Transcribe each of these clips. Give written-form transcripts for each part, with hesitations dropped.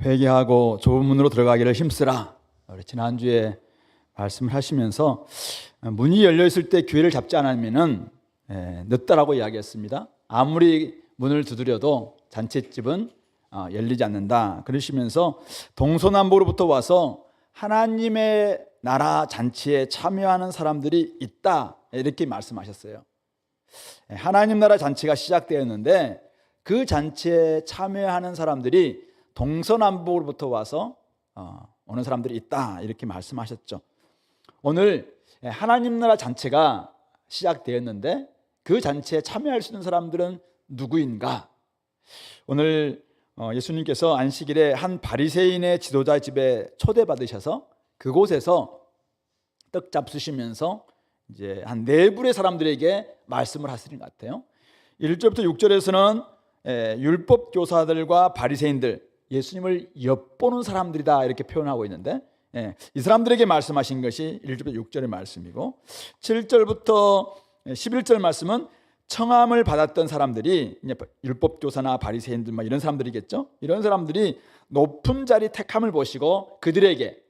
회개하고 좁은 문으로 들어가기를 힘쓰라. 우리 지난주에 말씀을 하시면서 문이 열려 있을 때 기회를 잡지 않으면은 늦다라고 이야기했습니다. 아무리 문을 두드려도 잔칫집은 열리지 않는다. 그러시면서 동서남북으로부터 와서 하나님의 나라 잔치에 참여하는 사람들이 있다, 이렇게 말씀하셨어요. 하나님 나라 잔치가 시작되었는데 그 잔치에 참여하는 사람들이 동서남북으로부터 와서 오는 사람들이 있다, 이렇게 말씀하셨죠. 오늘 하나님 나라 잔치가 시작되었는데 그 잔치에 참여할 수 있는 사람들은 누구인가? 오늘 예수님께서 안식일에 한 바리새인의 지도자 집에 초대받으셔서 그곳에서 떡 잡수시면서 이제 한 네 부류의 사람들에게 말씀을 하시는 것 같아요. 1절부터 6절에서는 율법 교사들과 바리새인들, 예수님을 엿보는 사람들이다, 이렇게 표현하고 있는데 이 사람들에게 말씀하신 것이 1절부터 6절의 말씀이고, 7절부터 11절 말씀은 청함을 받았던 사람들이 율법 교사나 바리새인들 이런 사람들이겠죠. 이런 사람들이 높은 자리 택함을 보시고 그들에게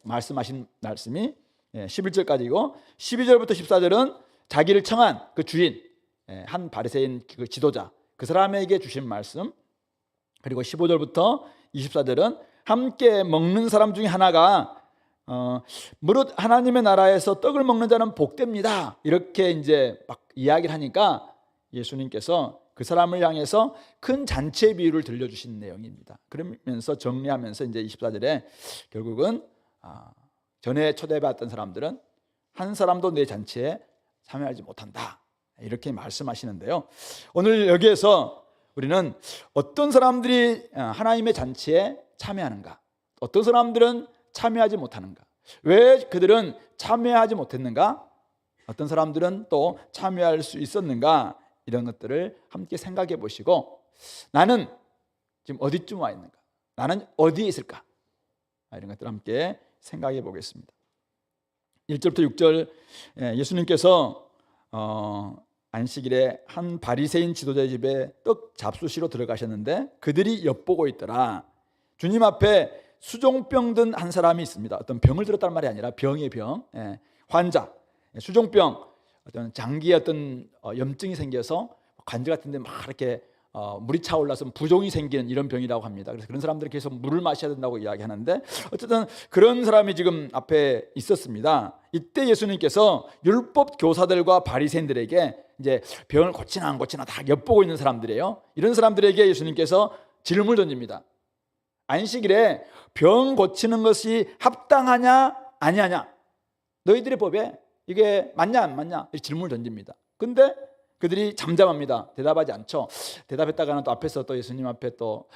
말씀하신 말씀이 11절까지고, 12절부터 14절은 자기를 청한 그 주인, 한 바리새인 그 지도자, 그 사람에게 주신 말씀, 그리고 15절부터 24절은 함께 먹는 사람 중에 하나가 무릇 하나님의 나라에서 떡을 먹는 자는 복됩니다, 이렇게 이제 막 이야기를 하니까 예수님께서 그 사람을 향해서 큰 잔치의 비유를 들려주신 내용입니다. 그러면서 정리하면서 이제 24절에 결국은 전에 초대받았던 사람들은 한 사람도 내 잔치에 참여하지 못한다, 이렇게 말씀하시는데요. 오늘 여기에서 우리는 어떤 사람들이 하나님의 잔치에 참여하는가, 어떤 사람들은 참여하지 못하는가, 왜 그들은 참여하지 못했는가, 어떤 사람들은 또 참여할 수 있었는가, 이런 것들을 함께 생각해 보시고 나는 지금 어디쯤 와 있는가, 나는 어디에 있을까, 이런 것들을 함께 생각해 보겠습니다. 1절부터 6절 예수님께서 안식일에 한 바리새인 지도자 집에 떡 잡수시러 들어가셨는데 그들이 엿보고 있더라. 주님 앞에 수종병 든 한 사람이 있습니다. 어떤 병을 들었단 말이 아니라 병의 병, 환자, 수종병, 어떤 장기에 어떤 염증이 생겨서 관절 같은 데 막 이렇게 물이 차올라서 부종이 생기는 이런 병이라고 합니다. 그래서 그런 사람들이 계속 물을 마셔야 된다고 이야기하는데 어쨌든 그런 사람이 지금 앞에 있었습니다. 이때 예수님께서 율법 교사들과 바리새인들에게 이제 병을 고치나 안 고치나 다 엿보고 있는 사람들이에요. 이런 사람들에게 예수님께서 질문을 던집니다. 안식일에 병 고치는 것이 합당하냐 아니하냐, 너희들의 법에 이게 맞냐 안 맞냐, 이 질문을 던집니다. 근데 그들이 잠잠합니다. 대답하지 않죠. 대답했다가는 또 앞에서 또 예수님 앞에 또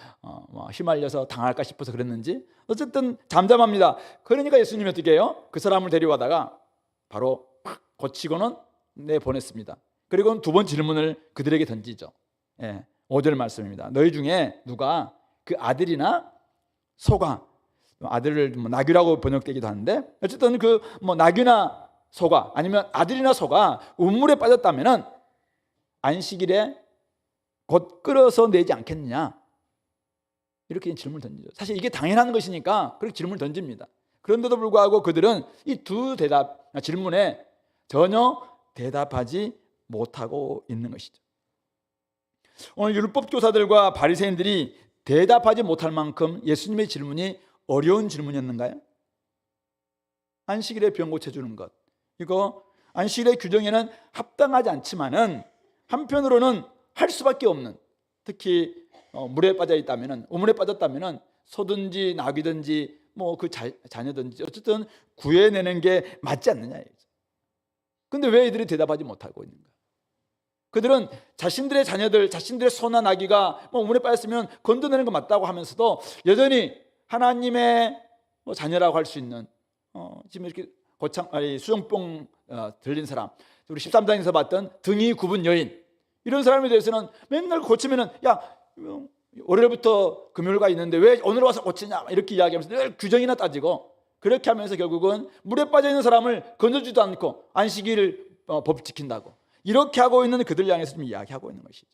휘말려서 당할까 싶어서 그랬는지 어쨌든 잠잠합니다. 그러니까 예수님이 어떻게 해요? 그 사람을 데려와다가 바로 팍 고치고는 내보냈습니다. 그리고 두 번 질문을 그들에게 던지죠. 5절 말씀입니다. 너희 중에 누가 그 아들이나 소가, 아들을 나귀라고 번역되기도 하는데 어쨌든 그 나귀나 소가 아니면 아들이나 소가 우물에 빠졌다면은 안식일에 곧 끌어서 내지 않겠느냐, 이렇게 질문을 던지죠. 사실 이게 당연한 것이니까 그렇게 질문을 던집니다. 그런데도 불구하고 그들은 이 두 질문에 전혀 대답하지 못하고 있는 것이죠. 오늘 율법 교사들과 바리새인들이 대답하지 못할 만큼 예수님의 질문이 어려운 질문이었는가요? 안식일에 병 고쳐주는 것, 이거 안식일의 규정에는 합당하지 않지만은 한편으로는 할 수밖에 없는, 특히 물에 빠져 있다면은, 우물에 빠졌다면은 소든지 나귀든지 그 자녀든지 어쨌든 구해내는 게 맞지 않느냐. 근데 왜 이들이 대답하지 못하고 있는가? 그들은 자신들의 자녀들, 자신들의 소나 나귀가 우물에 빠졌으면 건져내는 거 맞다고 하면서도 여전히 하나님의 자녀라고 할 수 있는 지금 이렇게 수종병 들린 사람, 우리 13장에서 봤던 등이 굽은 여인, 이런 사람에 대해서는 맨날 고치면은 월요일부터 금요일가 있는데 왜 오늘 와서 고치냐, 이렇게 이야기하면서 늘 규정이나 따지고, 그렇게 하면서 결국은 물에 빠져 있는 사람을 건져주지도 않고 안식일을 법 지킨다고 이렇게 하고 있는 그들 향해서 좀 이야기하고 있는 것이죠.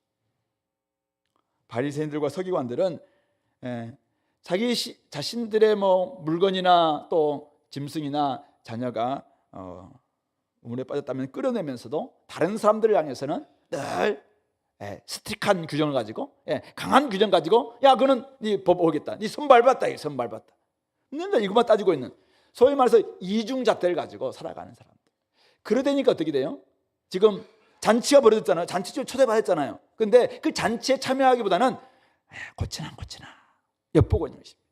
바리새인들과 서기관들은 자신들의 뭐 물건이나 또 짐승이나 자녀가 우물에 빠졌다면 끌어내면서도 다른 사람들을 향해서는 늘 스틱한 규정을 가지고, 강한 규정 가지고, 야 그는 네 법 오겠다, 네 손 밟았다, 손 밟았다, 맨날 이것만 따지고 있는, 소위 말해서 이중잣대를 가지고 살아가는 사람들. 그러다니까 어떻게 돼요? 지금 잔치가 벌어졌잖아요. 잔치에 초대받았잖아요. 근데 그 잔치에 참여하기보다는 고치나 엿보고 있는 것입니다.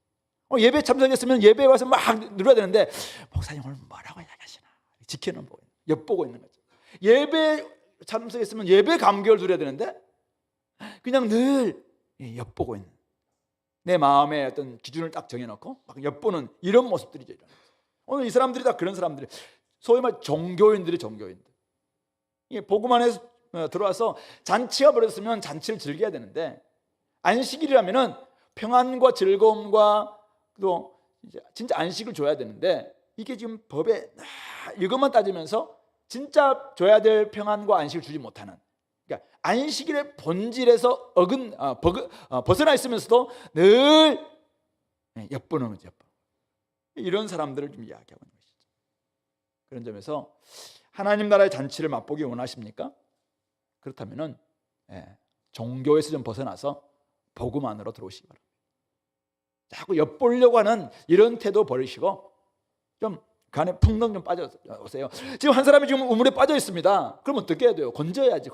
예배 참석했으면 예배에 와서 막 누려야 되는데, 목사님 오늘 뭐라고 이야기하시나 지켜는 보고 엿보고 있는 거죠. 예배 참석했으면 예배 감격을 누려야 되는데 그냥 늘 엿보고 있는, 내 마음의 어떤 기준을 딱 정해놓고 막 엿보는 이런 모습들이죠. 오늘 이 사람들이 다 그런 사람들이, 소위 말 종교인들이 종교인들. 복음 안에 들어와서 잔치가 벌어졌으면 잔치를 즐겨야 되는데, 안식일이라면은 평안과 즐거움과 또 진짜 안식을 줘야 되는데, 이게 지금 법에 이것만 따지면서 진짜 줘야 될 평안과 안식을 주지 못하는, 그러니까 안식일의 본질에서 벗어나 있으면서도 늘 엿보는 거죠. 이런 사람들을 좀 이야기하고 있는 것이죠. 그런 점에서 하나님 나라의 잔치를 맛보기 원하십니까? 그렇다면은 종교에서 좀 벗어나서 복음 안으로 들어오시기 바랍니다. 자꾸 엿보려고 하는 이런 태도 버리시고 좀 그 안에 풍덩 좀 빠져오세요. 지금 한 사람이 지금 우물에 빠져 있습니다. 그럼 어떻게 해야 돼요? 건져야지.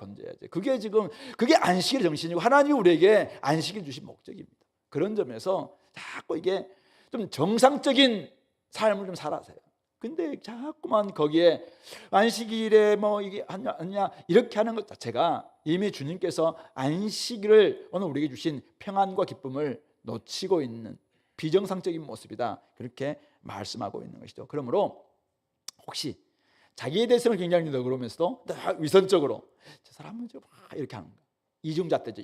그게 안식의 정신이고 하나님이 우리에게 안식을 주신 목적입니다. 그런 점에서 자꾸 이게 좀 정상적인 삶을 좀 살아세요. 근데 자꾸만 거기에 안식일에 뭐 이게 하냐 이렇게 하는 것 자체가 이미 주님께서 안식일을 오늘 우리에게 주신 평안과 기쁨을 놓치고 있는 비정상적인 모습이다, 그렇게 말씀하고 있는 것이죠. 그러므로 혹시 자기에 대해서는 굉장히 너그러우면서도 위선적으로 저 사람은 좀 이렇게 하는 거, 이중잣대죠.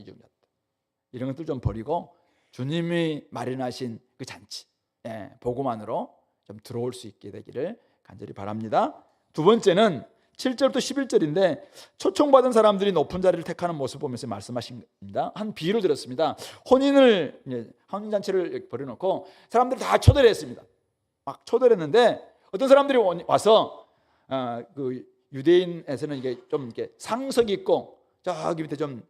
이런 것들 좀 버리고 주님이 마련하신 그 잔치, 복음 안으로 좀 들어올 수 있게 되기를 간절히 바랍니다. 두 번째는 7절부터 11절인데 초청받은 사람들이 높은 자리를 택하는 모습을 보면서 말씀하십니다. 한 비유를 들었습니다. 혼인잔치를 벌여놓고 사람들이 다 초대를 했습니다. 막 초대를 했는데 어떤 사람들이 와서 그 유대인에서는 이게 좀 이렇게 상석이 있고 저기 밑에 좀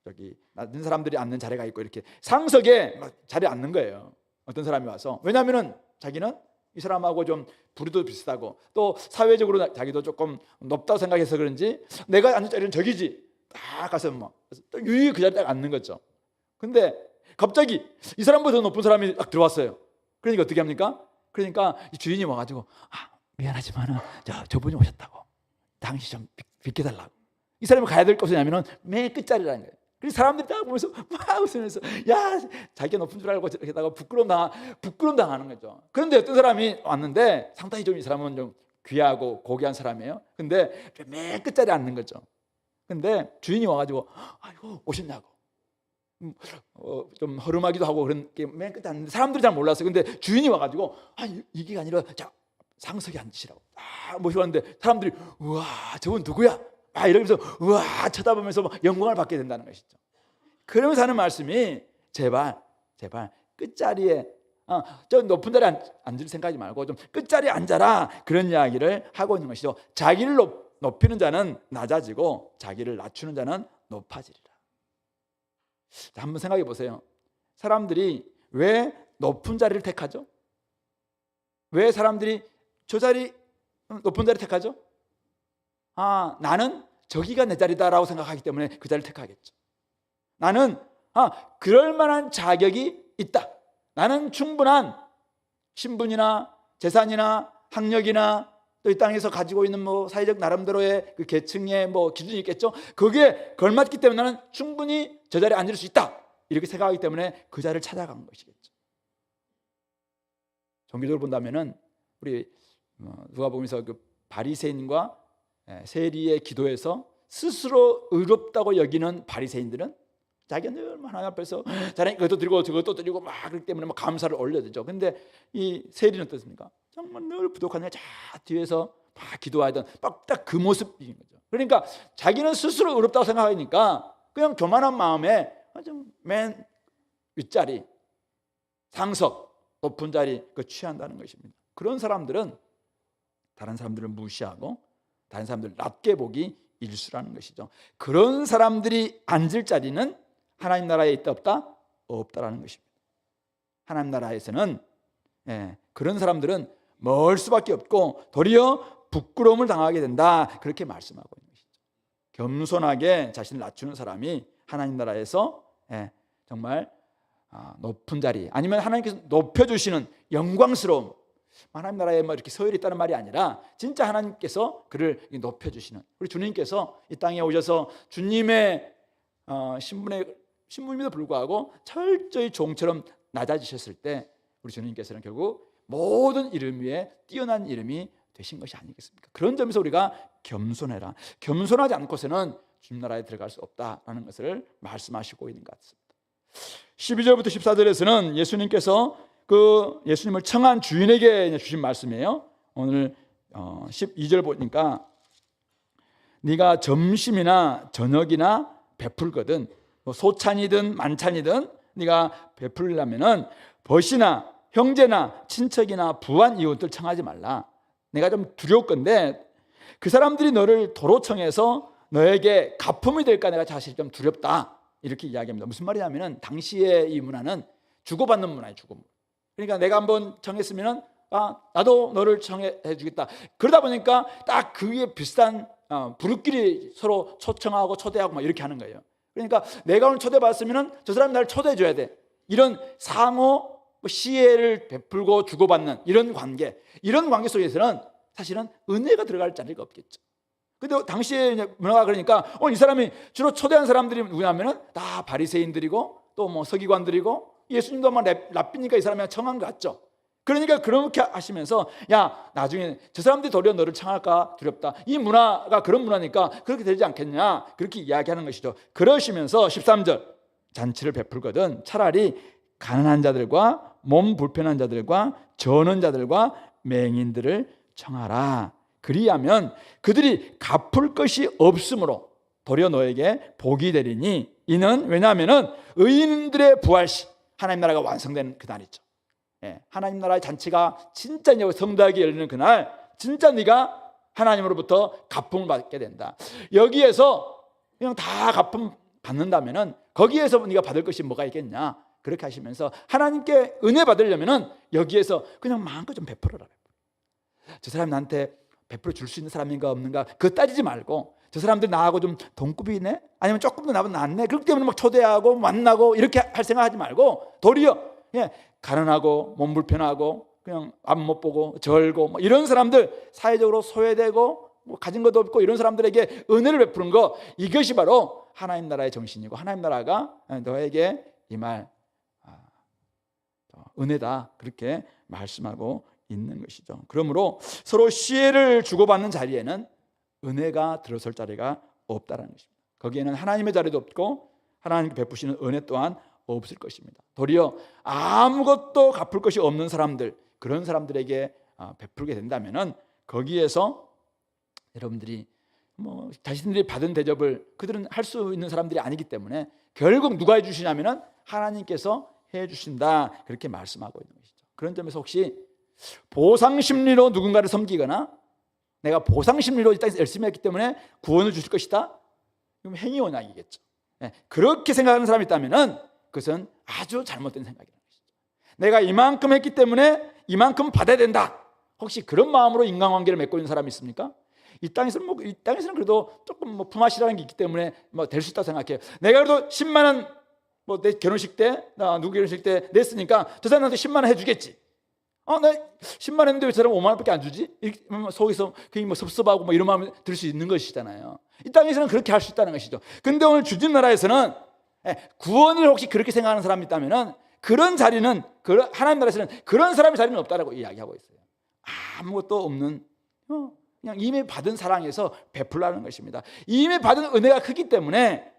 저기 낮은 사람들이 앉는 자리가 있고 이렇게 상석에 막 자리에 앉는 거예요. 어떤 사람이 와서, 왜냐하면은 자기는 이 사람하고 좀 부류도 비슷하고 또 사회적으로 자기도 조금 높다고 생각해서 그런지 내가 앉을 자리는 저기지, 딱 가서 뭐 유유 그 자리에 딱 앉는 거죠. 근데 갑자기 이 사람보다 더 높은 사람이 딱 들어왔어요. 그러니까 어떻게 합니까? 그러니까 이 주인이 와가지고 미안하지만은 저분이 오셨다고 당신 좀 비켜달라고. 이 사람이 가야 될 곳이냐면은 맨 끝자리라는 거예요. 그래서 사람들이 딱 보면서 막 웃으면서 야 자기가 높은 줄 알고 이렇게다가 부끄러움 당하는 거죠. 그런데 어떤 사람이 왔는데 상당히 좀 이 사람은 좀 귀하고 고귀한 사람이에요. 근데 맨 끝자리에 앉는 거죠. 근데 주인이 와가지고 아이고 오셨냐고, 좀 허름하기도 하고 그런 게 맨 끝에 앉는데 사람들이 잘 몰랐어요. 근데 주인이 와가지고 이게 아니라 자 상석에 앉으시라고 모시고 왔는데 사람들이 우와 저분 누구야? 이러면서 우와 쳐다보면서 영광을 받게 된다는 것이죠. 그러면서 하는 말씀이 제발 끝자리에 저 높은 자리에 앉을 생각하지 말고 좀 끝자리에 앉아라, 그런 이야기를 하고 있는 것이죠. 자기를 높이는 자는 낮아지고 자기를 낮추는 자는 높아지리라. 자, 한번 생각해 보세요. 사람들이 왜 높은 자리를 택하죠? 왜 사람들이 저 자리 높은 자리를 택하죠? 나는 저기가 내 자리다라고 생각하기 때문에 그 자리를 택하겠죠. 나는 그럴 만한 자격이 있다. 나는 충분한 신분이나 재산이나 학력이나 또 이 땅에서 가지고 있는 뭐 사회적 나름대로의 그 계층의 뭐 기준이 있겠죠. 거기에 걸맞기 때문에 나는 충분히 저 자리에 앉을 수 있다, 이렇게 생각하기 때문에 그 자리를 찾아간 것이겠죠. 종교적으로 본다면은 우리 누가복음에서 그 바리새인과 세리의 기도에서 스스로 의롭다고 여기는 바리새인들은 자기가 늘 하나님 앞에서 자네 그것도 드리고 저것도 드리고 막 그렇기 때문에 막 감사를 올려드죠. 근데 이 세리는 어떻습니까? 정말 늘 부족한 자 뒤에서 막 기도하던 딱 그 모습인 거죠. 그러니까 자기는 스스로 의롭다고 생각하니까 그냥 교만한 마음에 좀 맨 윗자리, 상석, 높은 자리 취한다는 것입니다. 그런 사람들은 다른 사람들을 무시하고 다른 사람들을 낮게 보기 일수라는 것이죠. 그런 사람들이 앉을 자리는 하나님 나라에 있다 없다? 없다라는 것입니다. 하나님 나라에서는 그런 사람들은 멀 수밖에 없고 도리어 부끄러움을 당하게 된다, 그렇게 말씀하고 있는 것이죠. 겸손하게 자신을 낮추는 사람이 하나님 나라에서 정말 높은 자리, 아니면 하나님께서 높여주시는 영광스러움, 하나님 나라에 이렇게 서열이 있다는 말이 아니라 진짜 하나님께서 그를 높여주시는, 우리 주님께서 이 땅에 오셔서 주님의 신분임에도 불구하고 철저히 종처럼 낮아지셨을 때 우리 주님께서는 결국 모든 이름 위에 뛰어난 이름이 되신 것이 아니겠습니까? 그런 점에서 우리가 겸손해라, 겸손하지 않고서는 주님 나라에 들어갈 수 없다라는 것을 말씀하시고 있는 것 같습니다. 12절부터 14절에서는 예수님께서 예수님을 청한 주인에게 주신 말씀이에요. 오늘 12절 보니까 네가 점심이나 저녁이나 베풀거든, 소찬이든 만찬이든 네가 베풀려면은 벗이나 형제나 친척이나 부한 이웃들 청하지 말라. 내가 좀 두려웠건데 그 사람들이 너를 도로 청해서 너에게 가품이 될까 내가 사실 좀 두렵다, 이렇게 이야기합니다. 무슨 말이냐면은 당시의 이 문화는 주고받는 문화예요. 그러니까 내가 한번 청했으면은 나도 너를 청해 주겠다. 그러다 보니까 딱 그 위에 비슷한 부르끼리 서로 초청하고 초대하고 막 이렇게 하는 거예요. 그러니까 내가 오늘 초대받았으면은 저 사람이 나를 초대해 줘야 돼. 이런 상호 시혜를 베풀고 주고받는 이런 관계 속에서는 사실은 은혜가 들어갈 자리가 없겠죠. 근데 당시의 문화가 그러니까 이 사람이 주로 초대한 사람들이 누구냐면은 다 바리새인들이고 또 뭐 서기관들이고, 예수님도 아마 랍비니까 이 사람이 청한 것 같죠. 그러니까 그렇게 하시면서 야, 나중에 저 사람들이 도리어 너를 청할까 두렵다, 이 문화가 그런 문화니까 그렇게 되지 않겠냐, 그렇게 이야기하는 것이죠. 그러시면서 13절 잔치를 베풀거든 차라리 가난한 자들과 몸 불편한 자들과 저는 자들과 맹인들을 청하라. 그리하면 그들이 갚을 것이 없으므로 도리어 너에게 복이 되리니, 이는 왜냐하면 의인들의 부활시, 하나님 나라가 완성되는 그날이죠. 하나님 나라의 잔치가 진짜 성대하게 열리는 그날, 진짜 네가 하나님으로부터 갚음을 받게 된다. 여기에서 그냥 다 갚음 받는다면은 거기에서 네가 받을 것이 뭐가 있겠냐, 그렇게 하시면서 하나님께 은혜 받으려면은 여기에서 그냥 마음껏 좀 베풀어라. 저 사람이 나한테 베풀어 줄 수 있는 사람인가 없는가 그거 따지지 말고, 저 사람들 나하고 좀 동급이네, 아니면 조금 더 나보다 낫네, 그렇기 때문에 막 초대하고 만나고 이렇게 할 생각하지 말고 도리어 가난하고 몸 불편하고 그냥 앞 못 보고 절고 뭐 이런 사람들, 사회적으로 소외되고 뭐 가진 것도 없고 이런 사람들에게 은혜를 베푸는 거, 이것이 바로 하나님 나라의 정신이고 하나님 나라가 너에게 임할 은혜다, 그렇게 말씀하고 있는 것이죠. 그러므로 서로 시혜를 주고받는 자리에는 은혜가 들어설 자리가 없다는 것입니다. 거기에는 하나님의 자리도 없고 하나님께 베푸시는 은혜 또한 없을 것입니다. 도리어 아무것도 갚을 것이 없는 사람들, 그런 사람들에게 베풀게 된다면은 거기에서 여러분들이 뭐 자신들이 받은 대접을 그들은 할 수 있는 사람들이 아니기 때문에 결국 누가 해주시냐면은 하나님께서 해주신다, 그렇게 말씀하고 있는 것이죠. 그런 점에서 혹시 보상심리로 누군가를 섬기거나 내가 보상심리로 이 땅에서 열심히 했기 때문에 구원을 주실 것이다, 그럼 행위원약이겠죠. 그렇게 생각하는 사람이 있다면은 그것은 아주 잘못된 생각이라는 것이죠. 내가 이만큼 했기 때문에 이만큼 받아야 된다, 혹시 그런 마음으로 인간관계를 맺고 있는 사람이 있습니까? 이 땅에서는 그래도 조금 품앗이라는 게 있기 때문에 될 수 있다고 생각해요. 내가 그래도 10만 원 내 결혼식 때, 나 누구 결혼식 때 냈으니까 저 사람한테 10만 원 해주겠지. 나 10만 원 했는데 왜 저 사람 5만 원밖에 안 주지? 속에서 괜히 섭섭하고 이런 마음이 들 수 있는 것이잖아요. 이 땅에서는 그렇게 할 수 있다는 것이죠. 근데 오늘 주님 나라에서는 구원을 혹시 그렇게 생각하는 사람이 있다면은 그런 자리는, 하나님 나라에서는 그런 사람의 자리는 없다라고 이야기하고 있어요. 아무것도 없는 그냥 이미 받은 사랑에서 베풀라는 것입니다. 이미 받은 은혜가 크기 때문에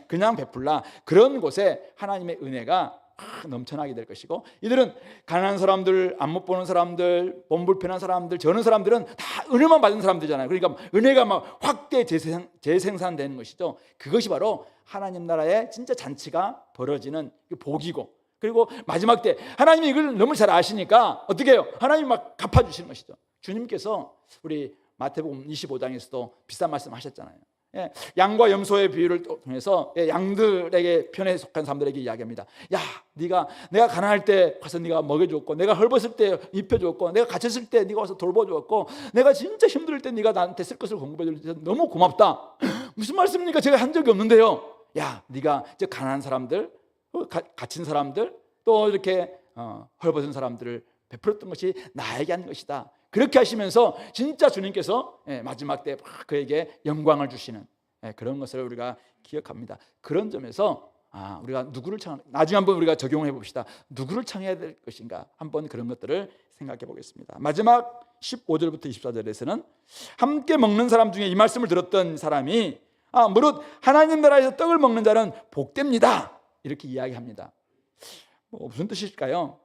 그냥 베풀라. 그런 곳에 하나님의 은혜가 넘쳐나게 될 것이고, 이들은 가난한 사람들, 안 못 보는 사람들, 몸 불편한 사람들, 저런 사람들은 다 은혜만 받은 사람들이잖아요. 그러니까 은혜가 막 확대 재생산되는 것이죠. 그것이 바로 하나님 나라의 진짜 잔치가 벌어지는 복이고, 그리고 마지막 때 하나님이 이걸 너무 잘 아시니까 어떻게 해요? 하나님이 막 갚아주시는 것이죠. 주님께서 우리 마태복음 25장에서도 비슷한 말씀 하셨잖아요. 예, 양과 염소의 비유를 통해서 양들에게 편에 속한 사람들에게 이야기합니다. 야, 네가 내가 가난할 때 가서 네가 먹여줬고, 내가 헐벗을 때 입혀줬고, 내가 갇혔을 때 네가 와서 돌봐줬고, 내가 진짜 힘들 때 네가 나한테 쓸 것을 공급해줘서 너무 고맙다. 무슨 말씀입니까? 제가 한 적이 없는데요. 야, 네가 이제 가난한 사람들, 갇힌 사람들, 또 이렇게 헐벗은 사람들을 베풀었던 것이 나에게 한 것이다. 그렇게 하시면서 진짜 주님께서 마지막 때 그에게 영광을 주시는 그런 것을 우리가 기억합니다. 그런 점에서 우리가 누구를 나중에 한번 우리가 적용해 봅시다. 누구를 청해야 될 것인가 한번 그런 것들을 생각해 보겠습니다. 마지막 15절부터 24절에서는 함께 먹는 사람 중에 이 말씀을 들었던 사람이 무릇 하나님 나라에서 떡을 먹는 자는 복됩니다. 이렇게 이야기합니다. 무슨 뜻일까요?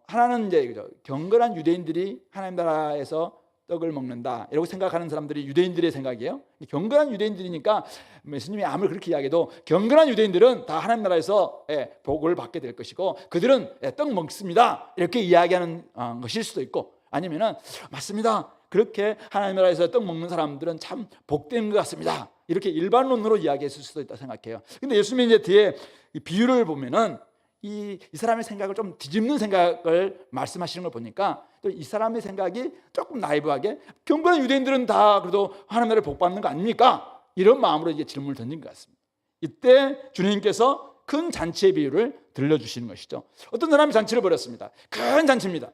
하나는 이제 경건한 유대인들이 하나님 나라에서 떡을 먹는다 이라고 생각하는 사람들이 유대인들의 생각이에요. 경건한 유대인들이니까 예수님이 아무리 그렇게 이야기해도 경건한 유대인들은 다 하나님 나라에서 복을 받게 될 것이고 그들은 떡 먹습니다 이렇게 이야기하는 것일 수도 있고, 아니면은 맞습니다, 그렇게 하나님 나라에서 떡 먹는 사람들은 참 복된 것 같습니다 이렇게 일반론으로 이야기했을 수도 있다 생각해요. 근데 예수님이 이제 뒤에 이 비유를 보면은 이 사람의 생각을 좀 뒤집는 생각을 말씀하시는 걸 보니까 또 이 사람의 생각이 조금 나이브하게 경건한 유대인들은 다 그래도 하나님 나라를 복 받는 거 아닙니까? 이런 마음으로 이제 질문을 던진 것 같습니다. 이때 주님께서 큰 잔치의 비유를 들려주시는 것이죠. 어떤 사람이 잔치를 벌였습니다. 큰 잔치입니다.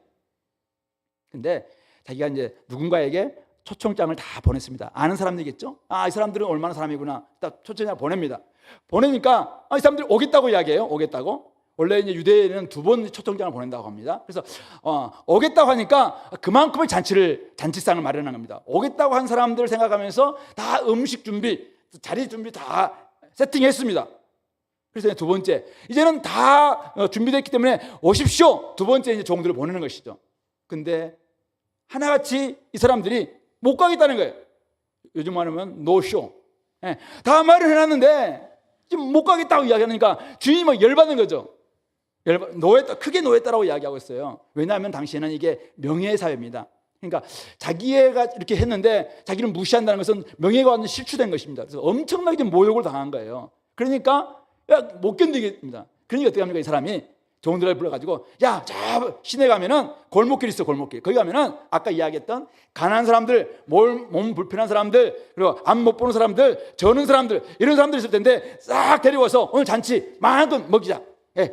근데 자기가 이제 누군가에게 초청장을 다 보냈습니다. 아는 사람들이겠죠? 이 사람들은 얼마나 사람이구나. 딱 초청장을 보냅니다. 보내니까 이 사람들이 오겠다고 이야기해요. 오겠다고. 원래 이제 유대인은 2번 초청장을 보낸다고 합니다. 그래서 오겠다고 하니까 그만큼의 잔치상을 마련한 겁니다. 오겠다고 한 사람들을 생각하면서 다 음식 준비, 자리 준비 다 세팅했습니다. 그래서 2번째, 이제는 다 준비됐기 때문에 오십시오. 2번째 이제 종들을 보내는 것이죠. 근데 하나같이 이 사람들이 못 가겠다는 거예요. 요즘 말하면 노쇼. 다 말을 해놨는데 지금 못 가겠다고 이야기하니까 주인이 막 열받는 거죠. 크게 노했다라고 이야기하고 있어요. 왜냐하면 당시에는 이게 명예사회입니다. 그러니까 자기가 이렇게 했는데 자기를 무시한다는 것은 명예가 완전 실추된 것입니다. 그래서 엄청나게 모욕을 당한 거예요. 그러니까 못 견디겠습니다. 그러니까 어떻게 합니까? 이 사람이 종들을 불러가지고 저 시내 가면은 골목길 있어, 골목길. 거기 가면은 아까 이야기했던 가난한 사람들, 몸 불편한 사람들, 그리고 앞 못 보는 사람들, 저는 사람들, 이런 사람들이 있을 텐데 싹 데려와서 오늘 잔치 마음껏 먹이자.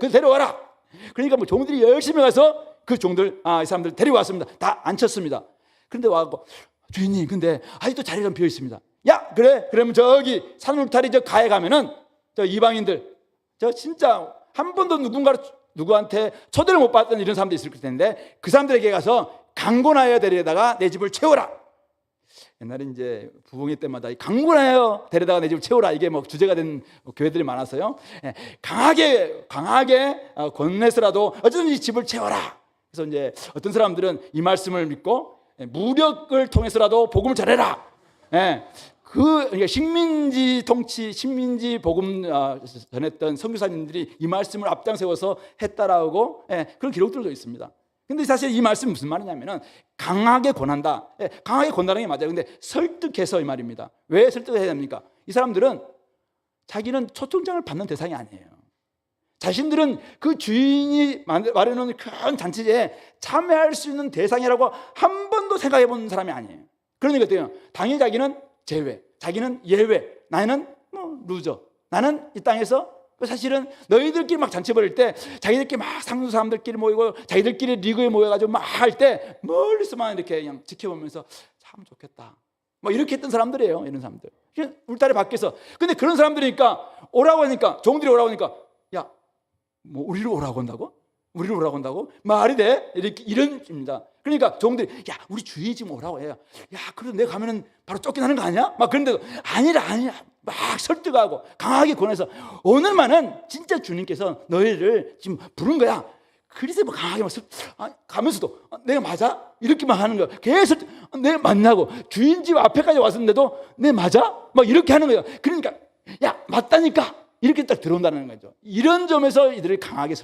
그 데려와라. 그러니까 종들이 열심히 가서 그 종들, 이 사람들 데려왔습니다. 다 앉혔습니다. 그런데 와서 주인님, 근데 아직도 자리가 비어 있습니다. 그래? 그러면 저기 산 울타리 저 가에 가면은 저 이방인들, 저 진짜 한 번도 누구한테 초대를 못 받던 이런 사람들이 있을 텐데 그 사람들에게 가서 강권하여 데려다가 내 집을 채워라. 옛날에 이제 부흥회 때마다 강권하여 데려다가 내 집을 채워라, 이게 주제가 된 교회들이 많아서요. 강하게 권내서라도 어쨌든지 집을 채워라. 그래서 이제 어떤 사람들은 이 믿고 무력을 통해서라도 복음을 전해라. 그러니까 식민지 복음 전했던 선교사님들이 이 말씀을 앞장세워서 했다라고 그런 기록들도 있습니다. 근데 사실 이 말씀이 무슨 말이냐면은 강하게 권한다. 강하게 권한다는 게 맞아요. 근데 설득해서 이 말입니다. 왜 설득해야 됩니까? 이 사람들은 자기는 초청장을 받는 대상이 아니에요. 자신들은 그 주인이 마련해놓은 큰 잔치에 참여할 수 있는 대상이라고 한 번도 생각해 본 사람이 아니에요. 그러니까 어때요? 당연히 자기는 제외, 자기는 예외, 나는 루저. 나는 이 땅에서 사실은 너희들끼리 막 잔치 벌일 때 자기들끼리 막 상주 사람들끼리 모이고 자기들끼리 리그에 모여가지고 막 할 때 멀리서만 이렇게 그냥 지켜보면서 참 좋겠다, 이렇게 했던 사람들이에요. 이런 사람들 울타리 밖에서. 근데 그런 사람들이니까 오라고 하니까, 종들이 오라고 하니까 우리를 오라고 한다고? 우리를 오라고 한다고? 말이 돼? 이런 입니다. 그러니까 종들이 우리 주인 지금 오라고 해요. 그래도 내가 가면은 바로 쫓겨나는 거 아니야? 그런데도 아니라 막 설득하고 강하게 권해서 오늘만은 진짜 주님께서 너희를 지금 부른 거야. 그래서 강하게 가면서도 내가 맞아? 이렇게만 하는 거야. 계속 내가 맞냐고. 주인 집 앞에까지 왔었는데도 내 맞아? 이렇게 하는 거야. 그러니까 맞다니까. 이렇게 딱 들어온다는 거죠. 이런 점에서 이들을 강하게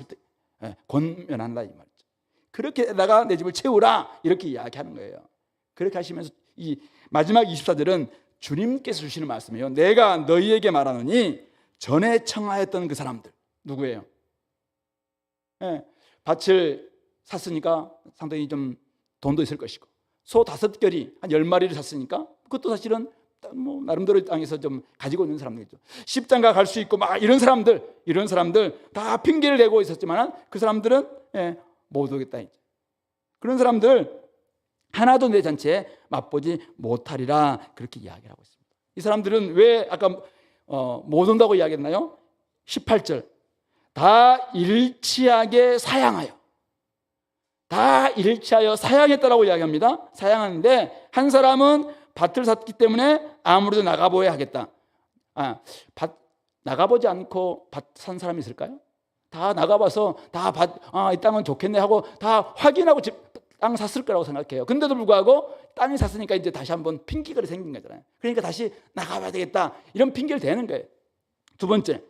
권면한다 이 말이죠. 그렇게다가 내 집을 채우라 이렇게 이야기하는 거예요. 그렇게 하시면서 이 마지막 24절은 주님께서 주시는 말씀이에요. 내가 너희에게 말하노니 전에 청하였던 그 사람들 누구예요? 밭을 샀으니까 상당히 좀 돈도 있을 것이고, 소 5결이 한 10마리를 샀으니까 그것도 사실은 뭐 나름대로 땅에서 좀 가지고 있는 사람들이죠. 십장가 갈 수 있고 막 이런 사람들 다 핑계를 대고 있었지만 그 사람들은 못 오겠다 이제. 그런 사람들 하나도 내 잔치에 맛보지 못하리라 그렇게 이야기를 하고 있습니다. 이 사람들은 왜 아까 못 온다고 이야기했나요? 18절 다 일치하게 사양하여, 다 일치하여 사양했다라고 이야기합니다. 사양하는데 한 사람은 밭을 샀기 때문에 아무래도 나가보야 하겠다. 밭 나가보지 않고 밭 산 사람이 있을까요? 다 나가봐서 다 이 땅은 좋겠네 하고 다 확인하고 땅 샀을 거라고 생각해요. 근데도 불구하고 땅을 샀으니까 이제 다시 한번 핑계가 생긴 거잖아요. 그러니까 다시 나가봐야 되겠다 이런 핑계를 대는 거예요. 두 번째,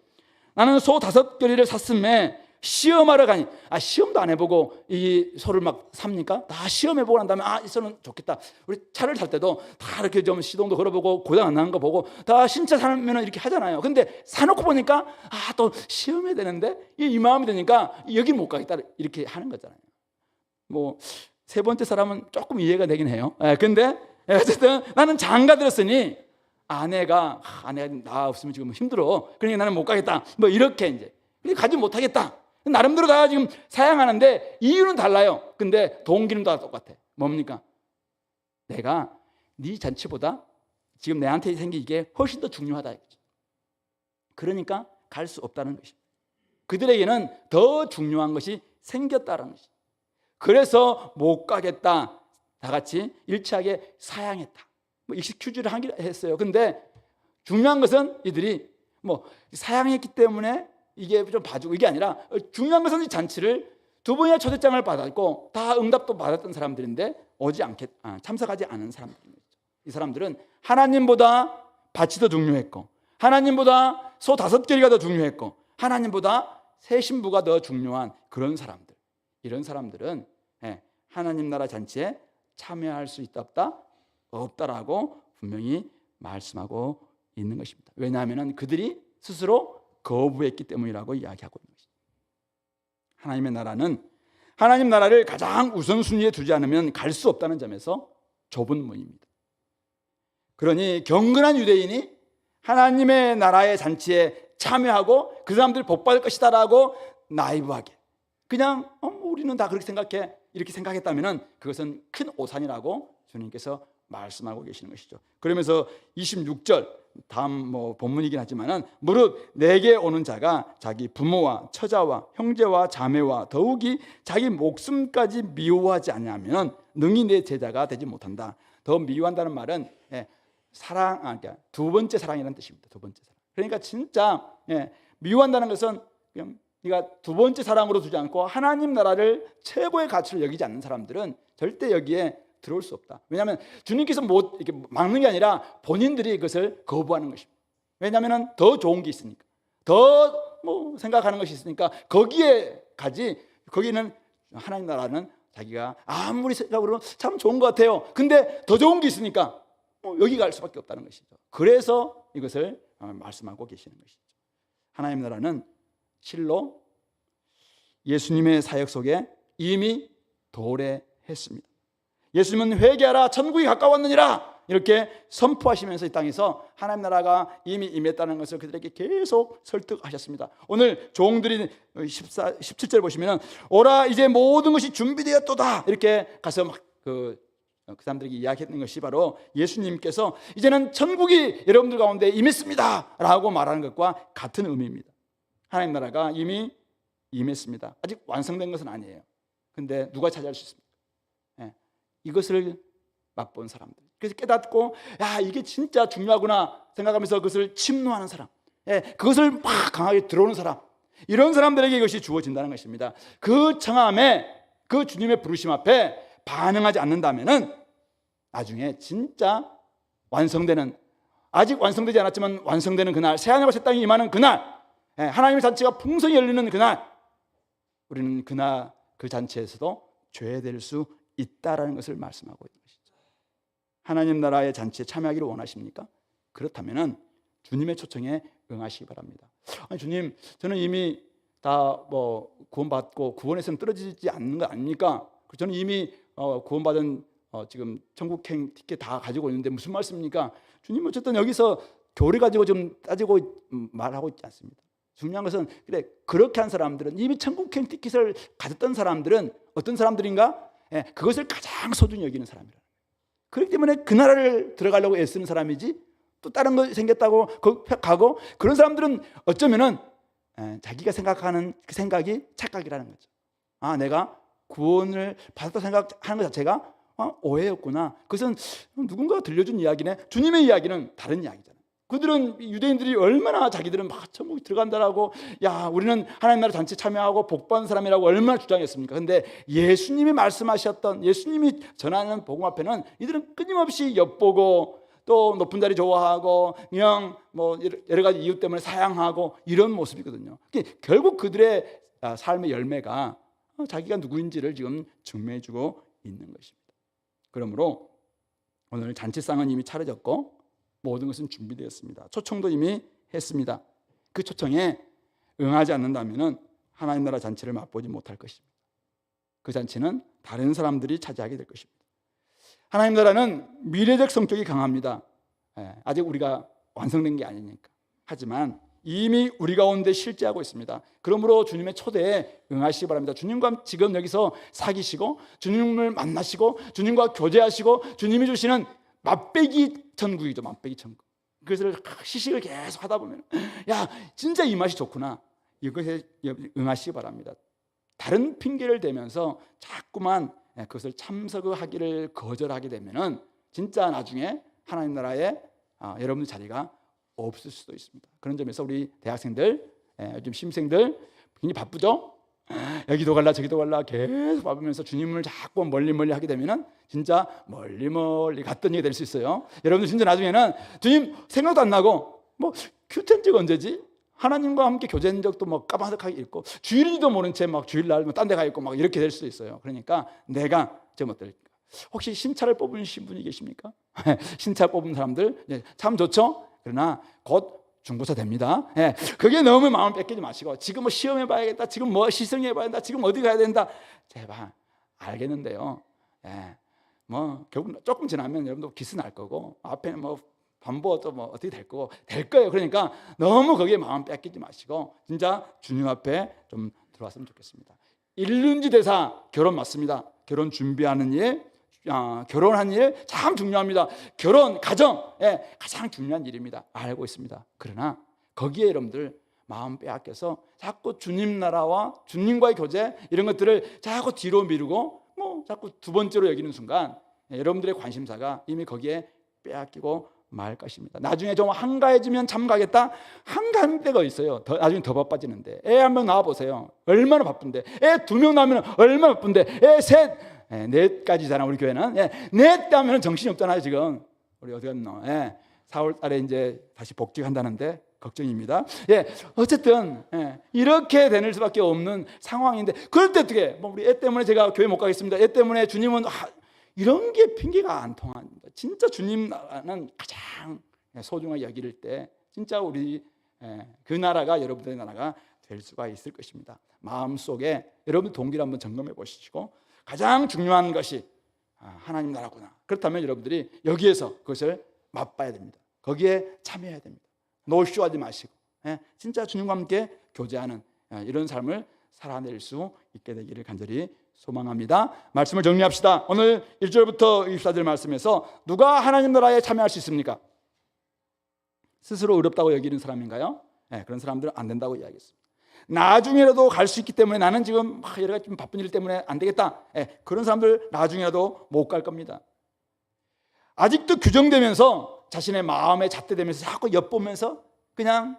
나는 소 5결이를 샀음에 시험하러 가니, 시험도 안 해보고 이 소를 막 삽니까? 다 시험해보고 난 다음에 이 소는 좋겠다. 우리 차를 살 때도 다 이렇게 좀 시동도 걸어보고 고장 안 나는 거 보고 다 신차 사면 이렇게 하잖아요. 근데 사놓고 보니까 또 시험해야 되는데 이 마음이 드니까 여기 못 가겠다 이렇게 하는 거잖아요. 뭐 세 번째 사람은 조금 이해가 되긴 해요. 근데 어쨌든 나는 장가 들었으니 아내가 나 없으면 지금 힘들어. 그러니까 나는 못 가겠다. 뭐 이렇게 이제 가지 못하겠다. 나름대로 다 지금 사양하는데 이유는 달라요. 근데 동기는 다 똑같아. 뭡니까? 내가 네 잔치보다 지금 내한테 생긴 이게 훨씬 더 중요하다. 그러니까 갈 수 없다는 것입니다. 그들에게는 더 중요한 것이 생겼다는 것입니다. 그래서 못 가겠다. 다 같이 일치하게 사양했다. 뭐 익스큐즈를 했어요. 근데 중요한 것은 이들이 뭐 사양했기 때문에 이게 좀 봐주고 이게 아니라 중요한 것은 이 잔치를 두 번이나 초대장을 받았고 다 응답도 받았던 사람들인데 참석하지 않은 사람들입니다. 이 사람들은 하나님보다 밭이 더 중요했고, 하나님보다 소 5결이가 더 중요했고, 하나님보다 새 신부가 더 중요한 그런 사람들. 이런 사람들은 하나님 나라 잔치에 참여할 수 있다 없다라고 분명히 말씀하고 있는 것입니다. 왜냐하면 그들이 스스로 거부했기 때문이라고 이야기하고 있는 것입니다. 하나님의 나라는 하나님 나라를 가장 우선순위에 두지 않으면 갈 수 없다는 점에서 좁은 문입니다. 그러니 경건한 유대인이 하나님의 나라의 잔치에 참여하고 그 사람들이 복받을 것이다라고 나이브하게 그냥 우리는 다 그렇게 생각해 이렇게 생각했다면 그것은 큰 오산이라고 주님께서 말씀하고 계시는 것이죠. 그러면서 26절 다음 본문이긴 하지만은 무릇 내게 오는 자가 자기 부모와 처자와 형제와 자매와 더욱이 자기 목숨까지 미워하지 않으면 능히 내 제자가 되지 못한다. 더 미워한다는 말은 그러니까 두 번째 사랑이라는 뜻입니다. 두 번째 사랑. 그러니까 진짜 미워한다는 것은 그냥 네가 두 번째 사랑으로 두지 않고 하나님 나라를 최고의 가치로 여기지 않는 사람들은 절대 여기에 들어올 수 없다. 왜냐하면 주님께서 이렇게 막는 게 아니라 본인들이 그것을 거부하는 것입니다. 왜냐하면 더 좋은 게 있으니까, 더 생각하는 것이 있으니까 거기에 가지. 거기는 하나님 나라는 자기가 아무리 생각으로는 참 좋은 것 같아요. 근데 더 좋은 게 있으니까 여기 갈 수밖에 없다는 것이죠. 그래서 이것을 말씀하고 계시는 것이죠. 하나님 나라는 실로 예수님의 사역 속에 이미 도래했습니다. 예수님은 회개하라 천국이 가까웠느니라 이렇게 선포하시면서 이 땅에서 하나님 나라가 이미 임했다는 것을 그들에게 계속 설득하셨습니다. 오늘 종들이 17절 보시면 오라 이제 모든 것이 준비되었도다 이렇게 가서 막 그 사람들에게 이야기했는 것이 바로 예수님께서 이제는 천국이 여러분들 가운데 임했습니다 라고 말하는 것과 같은 의미입니다. 하나님 나라가 이미 임했습니다. 아직 완성된 것은 아니에요. 근데 누가 차지할 수 있습니까? 이것을 맛본 사람들, 그래서 깨닫고 이게 진짜 중요하구나 생각하면서 그것을 침노하는 사람, 그것을 막 강하게 들어오는 사람, 이런 사람들에게 이것이 주어진다는 것입니다. 그 청함에 그 주님의 부르심 앞에 반응하지 않는다면은 나중에 진짜 완성되는, 아직 완성되지 않았지만 완성되는 그날, 새하늘과 새 땅이 임하는 그날, 하나님의 잔치가 풍성히 열리는 그날, 우리는 그날 그 잔치에서도 죄될 수 있다라는 것을 말씀하고 있는 것이죠. 하나님 나라의 잔치에 참여하기를 원하십니까? 그렇다면 주님의 초청에 응하시기 바랍니다. 아니 주님, 저는 이미 다 구원받고 구원에서는 떨어지지 않는 거 아닙니까? 저는 이미 구원받은 지금 천국행 티켓 다 가지고 있는데 무슨 말씀입니까? 주님 어쨌든 여기서 교리 가지고 좀 따지고 말하고 있지 않습니다. 중요한 것은 그래, 그렇게 한 사람들은, 이미 천국행 티켓을 가졌던 사람들은 어떤 사람들인가? 그것을 가장 소중히 여기는 사람이라. 그렇기 때문에 그 나라를 들어가려고 애쓰는 사람이지, 또 다른 거 생겼다고 가고, 그런 사람들은 어쩌면은 자기가 생각하는 그 생각이 착각이라는 거죠. 아, 내가 구원을 받았다 생각하는 것 자체가 오해였구나. 그것은 누군가가 들려준 이야기네. 주님의 이야기는 다른 이야기잖아요. 그들은, 유대인들이 얼마나 자기들은 막 천국에 들어간다라고, 야 우리는 하나님 나라 잔치에 참여하고 복받은 사람이라고 얼마나 주장했습니까? 근데 예수님이 말씀하셨던, 예수님이 전하는 복음 앞에는 이들은 끊임없이 엿보고 또 높은 자리 좋아하고 그냥 여러 가지 이유 때문에 사양하고 이런 모습이거든요. 결국 그들의 삶의 열매가 자기가 누구인지를 지금 증명해주고 있는 것입니다. 그러므로 오늘 잔치상은 이미 차려졌고 모든 것은 준비되었습니다. 초청도 이미 했습니다. 그 초청에 응하지 않는다면 하나님 나라 잔치를 맛보지 못할 것입니다. 그 잔치는 다른 사람들이 차지하게 될 것입니다. 하나님 나라는 미래적 성격이 강합니다. 아직 우리가 완성된 게 아니니까. 하지만 이미 우리 가운데 실제하고 있습니다. 그러므로 주님의 초대에 응하시기 바랍니다. 주님과 지금 여기서 사귀시고 주님을 만나시고 주님과 교제하시고 주님이 주시는 맛배기 천국이죠. 맛배기 천국. 그것을 시식을 계속 하다 보면 야 진짜 이 맛이 좋구나. 이것에 응하시기 바랍니다. 다른 핑계를 대면서 자꾸만 그것을 참석하기를 거절하게 되면은 진짜 나중에 하나님 나라에 여러분들 자리가 없을 수도 있습니다. 그런 점에서 우리 대학생들, 요즘 신생들 굉장히 바쁘죠? 여기도 갈라 저기도 갈라 계속 바쁘면서 주님을 자꾸 멀리 하게 되면은 진짜 멀리 갔던 얘기가 될 수 있어요. 여러분들 진짜 나중에는 주님 생각도 안 나고 큐텐 적 언제지? 하나님과 함께 교제한 적도 까마득하게 있고 주일인지도 모른 채 주일날 딴 데 가 있고 이렇게 될 수도 있어요. 그러니까 내가 지금 어떨까? 혹시 신차를 뽑으신 분이 계십니까? 신차 뽑은 사람들 참 좋죠? 그러나 곧 중고차 됩니다. 그게 너무 마음 뺏기지 마시고 지금 시험해 봐야겠다. 지금 시승해 봐야 된다. 지금 어디 가야 된다. 제발 알겠는데요. 결국 조금 지나면 여러분도 기스 날 거고 앞에는 반보 또 어떻게 될 거예요. 그러니까 너무 거기에 마음 뺏기지 마시고 진짜 주님 앞에 좀 들어왔으면 좋겠습니다. 일륜지 대사 결혼 맞습니다. 결혼 준비하는 일, 결혼한 일 참 중요합니다. 결혼, 가정 가장 중요한 일입니다. 알고 있습니다. 그러나 거기에 여러분들 마음 빼앗겨서 자꾸 주님 나라와 주님과의 교제 이런 것들을 자꾸 뒤로 미루고 자꾸 두 번째로 여기는 순간 여러분들의 관심사가 이미 거기에 빼앗기고 말 것입니다. 나중에 좀 한가해지면 참 가겠다. 한가할 때가 있어요. 나중에 더 바빠지는데 애 한 명 낳아 보세요. 얼마나 바쁜데. 애 2명 낳으면 얼마나 바쁜데. 애 셋, 넷까지잖아 우리 교회는. 넷 하면 정신이 없잖아요 지금. 우리 어디 갔노? 4월 달에 이제 다시 복직한다는데 걱정입니다. 어쨌든 이렇게 되는 수밖에 없는 상황인데 그럴 때 어떻게? 우리 애 때문에 제가 교회 못 가겠습니다. 애 때문에 주님은 이런 게 핑계가 안 통합니다. 진짜 주님 나라는 가장 소중하게 여길 때 진짜 우리 그 나라가 여러분들의 나라가 될 수가 있을 것입니다. 마음속에 여러분 동기를 한번 점검해 보시고 가장 중요한 것이 하나님 나라구나. 그렇다면 여러분들이 여기에서 그것을 맛봐야 됩니다. 거기에 참여해야 됩니다. 노쇼하지 마시고 진짜 주님과 함께 교제하는 이런 삶을 살아낼 수 있게 되기를 간절히 소망합니다. 말씀을 정리합시다. 오늘 1절부터 24절 말씀에서 누가 하나님 나라에 참여할 수 있습니까? 스스로 어렵다고 여기는 사람인가요? 그런 사람들은 안 된다고 이야기했습니다. 나중에라도 갈 수 있기 때문에 나는 지금 여러 가지 좀 바쁜 일 때문에 안 되겠다. 그런 사람들 나중에라도 못 갈 겁니다. 아직도 규정되면서 자신의 마음에 잣대되면서 자꾸 엿보면서 그냥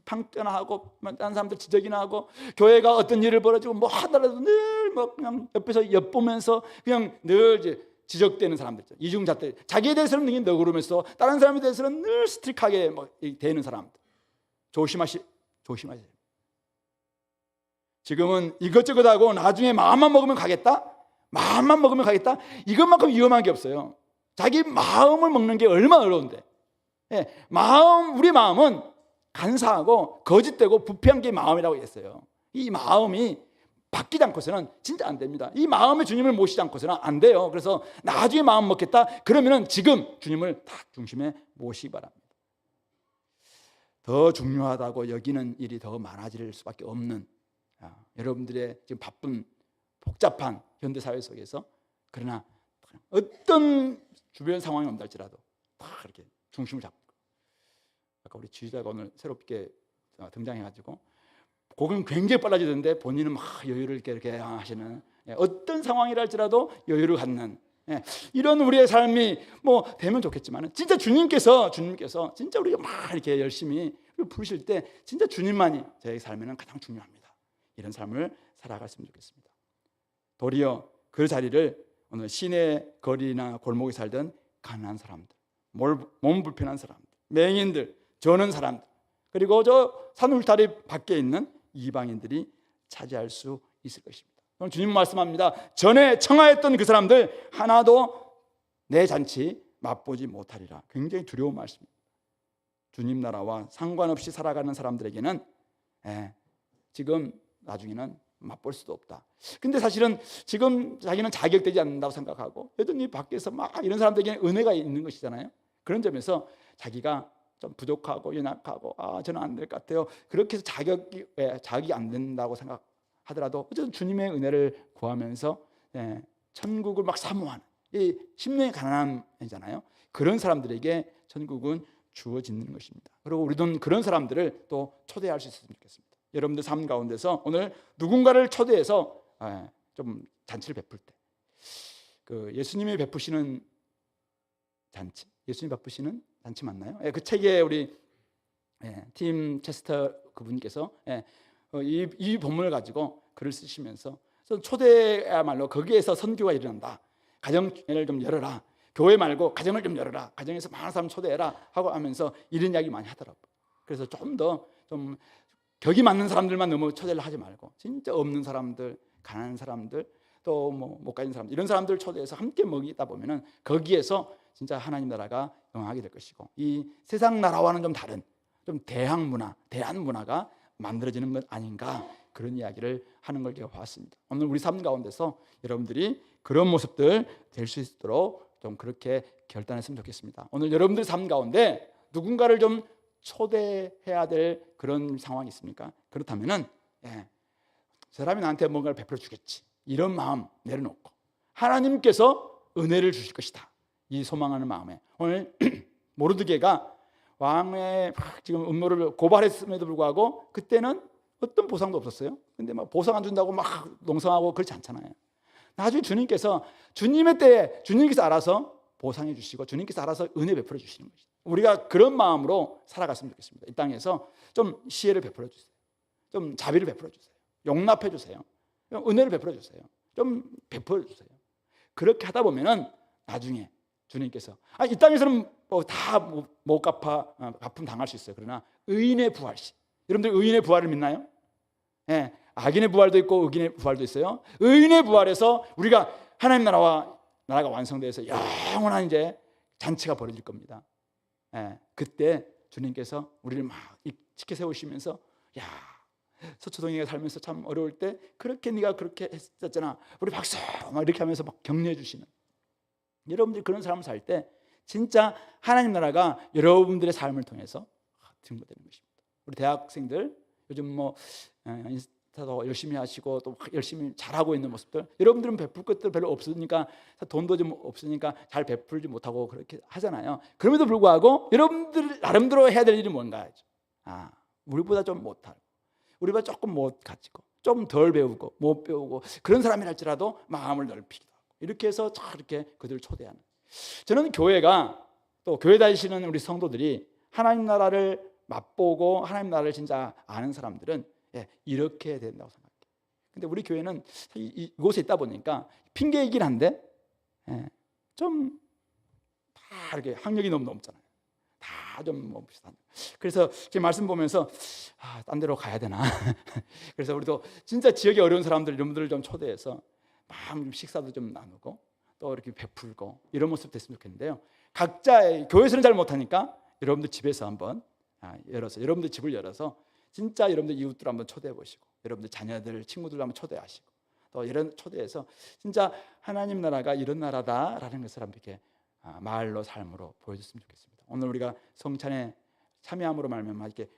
방tö나 하고 다른 사람들 지적이나 하고 교회가 어떤 일을 벌어지고 하더라도 늘 그냥 옆에서 엿보면서 그냥 늘 이제 지적되는 사람들 있죠. 이중잣대. 자기에 대해서는 되게 너그러면서 다른 사람에 대해서는 늘 스트릭하게 되는 사람들. 조심하셔야 됩니다. 지금은 이것저것 하고 나중에 마음만 먹으면 가겠다? 마음만 먹으면 가겠다? 이것만큼 위험한 게 없어요. 자기 마음을 먹는 게 얼마나 어려운데. 우리 마음은 간사하고 거짓되고 부패한 게 마음이라고 했어요. 이 마음이 바뀌지 않고서는 진짜 안 됩니다. 이 마음의 주님을 모시지 않고서는 안 돼요. 그래서 나중에 마음 먹겠다? 그러면은 지금 주님을 딱 중심에 모시기 바랍니다. 더 중요하다고 여기는 일이 더 많아질 수밖에 없는 여러분들의 지금 바쁜 복잡한 현대사회 속에서 그러나 어떤 주변 상황이 온다 할지라도 다 이렇게 중심을 잡고 아까 우리 지휘자가 오늘 새롭게 등장해가지고 곡은 굉장히 빨라지던데 본인은 막 여유를 이렇게 하시는 어떤 상황이라 할지라도 여유를 갖는 이런 우리의 삶이 뭐 되면 좋겠지만 진짜 주님께서 진짜 우리가 막 이렇게 열심히 부르실 때 진짜 주님만이 저희 삶에는 가장 중요합니다. 이런 삶을 살아갔으면 좋겠습니다. 도리어 그 자리를 오늘 시내 거리나 골목에 살던 가난한 사람들, 몸 불편한 사람들, 맹인들, 저는 사람들, 그리고 저 산울타리 밖에 있는 이방인들이 차지할 수 있을 것입니다. 오늘 주님 말씀합니다. 전에 청하였던 그 사람들 하나도 내 잔치 맛보지 못하리라. 굉장히 두려운 말씀입니다. 주님 나라와 상관없이 살아가는 사람들에게는 지금 나중에는 맛볼 수도 없다. 근데 사실은 지금 자기는 자격되지 않는다고 생각하고 여전히 밖에서 막 이런 사람들에게는 은혜가 있는 것이잖아요. 그런 점에서 자기가 좀 부족하고 연약하고 저는 안 될 것 같아요. 그렇게 해서 자격이 안 된다고 생각하더라도 어쨌든 주님의 은혜를 구하면서 천국을 막 사모하는 이 심령이 가난함이잖아요. 그런 사람들에게 천국은 주어지는 것입니다. 그리고 우리도 그런 사람들을 또 초대할 수 있었으면 좋겠습니다. 여러분들 삶 가운데서 오늘 누군가를 초대해서 좀 잔치를 베풀 때 그 예수님이 베푸시는 잔치, 예수님 베푸시는 잔치 맞나요? 그 책에 우리 팀 체스터 그분께서 이 본문을 가지고 글을 쓰시면서 초대야말로 거기에서 선교가 일어난다. 가정을 좀 열어라. 교회 말고 가정을 좀 열어라. 가정에서 많은 사람 초대해라 하고 하면서 이런 이야기 많이 하더라고요. 그래서 좀 더 좀 격이 맞는 사람들만 너무 초대를 하지 말고 진짜 없는 사람들, 가난한 사람들, 또 뭐 못 가진 사람들 이런 사람들 초대해서 함께 먹이다 보면은 거기에서 진짜 하나님 나라가 영하게 될 것이고 이 세상 나라와는 좀 다른 좀 대한 문화, 대한 문화가 만들어지는 것 아닌가 그런 이야기를 하는 걸 제가 봤습니다. 오늘 우리 삶 가운데서 여러분들이 그런 모습들 될 수 있도록 좀 그렇게 결단했으면 좋겠습니다. 오늘 여러분들 삶 가운데 누군가를 좀 초대해야 될 그런 상황이 있습니까? 그렇다면은 저 사람이 나한테 뭔가를 베풀어 주겠지 이런 마음 내려놓고 하나님께서 은혜를 주실 것이다 이 소망하는 마음에 오늘 모르드게가 왕의 지금 음모를 고발했음에도 불구하고 그때는 어떤 보상도 없었어요. 근데 막 보상 안 준다고 막 농성하고 그렇지 않잖아요. 나중에 주님께서 주님의 때에 주님께서 알아서 보상해 주시고 주님께서 알아서 은혜 베풀어 주시는 것이죠. 우리가 그런 마음으로 살아갔으면 좋겠습니다. 이 땅에서 좀 시혜를 베풀어 주세요. 좀 자비를 베풀어 주세요. 용납해 주세요. 은혜를 베풀어 주세요. 좀 베풀어 주세요. 그렇게 하다 보면은 나중에 주님께서 이 땅에서는 다 못 갚아 갚음 당할 수 있어요. 그러나 의인의 부활시 여러분들 의인의 부활을 믿나요? 악인의 부활도 있고 의인의 부활도 있어요. 의인의 부활에서 우리가 하나님 나라가 완성돼서 영원한 이제 잔치가 벌어질 겁니다. 그때 주님께서 우리를 막 지켜 세우시면서 서초동이가 살면서 참 어려울 때 그렇게 네가 그렇게 했었잖아. 우리 박수 막 이렇게 하면서 막 격려해 주시는 여러분들이 그런 삶을 살 때 진짜 하나님 나라가 여러분들의 삶을 통해서 증거되는 것입니다. 우리 대학생들 요즘 뭐 인스타도 열심히 하시고 또 열심히 잘하고 있는 모습들 여러분들은 베풀 것들 별로 없으니까 돈도 좀 없으니까 잘 베풀지 못하고 그렇게 하잖아요. 그럼에도 불구하고 여러분들 나름대로 해야 될 일이 뭔가 하죠. 우리보다 좀 못하고 우리보다 조금 못 가지고 좀 덜 배우고 못 배우고 그런 사람이랄지라도 마음을 넓히기도 하고 이렇게 해서 이렇게 그들을 초대하는 저는 교회가 또 교회 다니시는 우리 성도들이 하나님 나라를 맛보고 하나님 나라를 진짜 아는 사람들은 이렇게 해야 된다고 생각해요. 근데 우리 교회는 이곳에 있다 보니까 핑계이긴 한데 좀 다 이렇게 학력이 너무 넘잖아요. 다 다 좀 뭐 비슷한. 그래서 지금 말씀 보면서 딴 데로 가야 되나? 그래서 우리도 진짜 지역에 어려운 사람들 이런 분들을 좀 초대해서 마음 좀 식사도 좀 나누고 또 이렇게 베풀고 이런 모습 됐으면 좋겠는데요. 각자 교회에서는 잘 못하니까 여러분들 집에서 한번 열어서 여러분들 집을 열어서 진짜 여러분들 이웃들 한번 초대해 보시고 여러분들 자녀들 친구들 한번 초대하시고 또 이런 초대해서 진짜 하나님 나라가 이런 나라다라는 것을 한번 이렇게 말로 삶으로 보여줬으면 좋겠습니다. 오늘 우리가 성찬에 참여함으로 말미암아 이렇게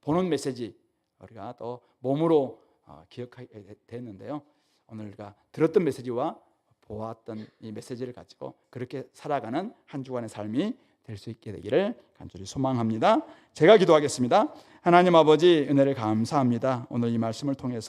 보는 메시지 우리가 또 몸으로 기억하게 됐는데요. 오늘 우리가 들었던 메시지와 보았던 이 메시지를 가지고 그렇게 살아가는 한 주간의 삶이 될 수 있게 되기를 간절히 소망합니다. 제가 기도하겠습니다. 하나님 아버지 은혜를 감사합니다. 오늘 이 말씀을 통해서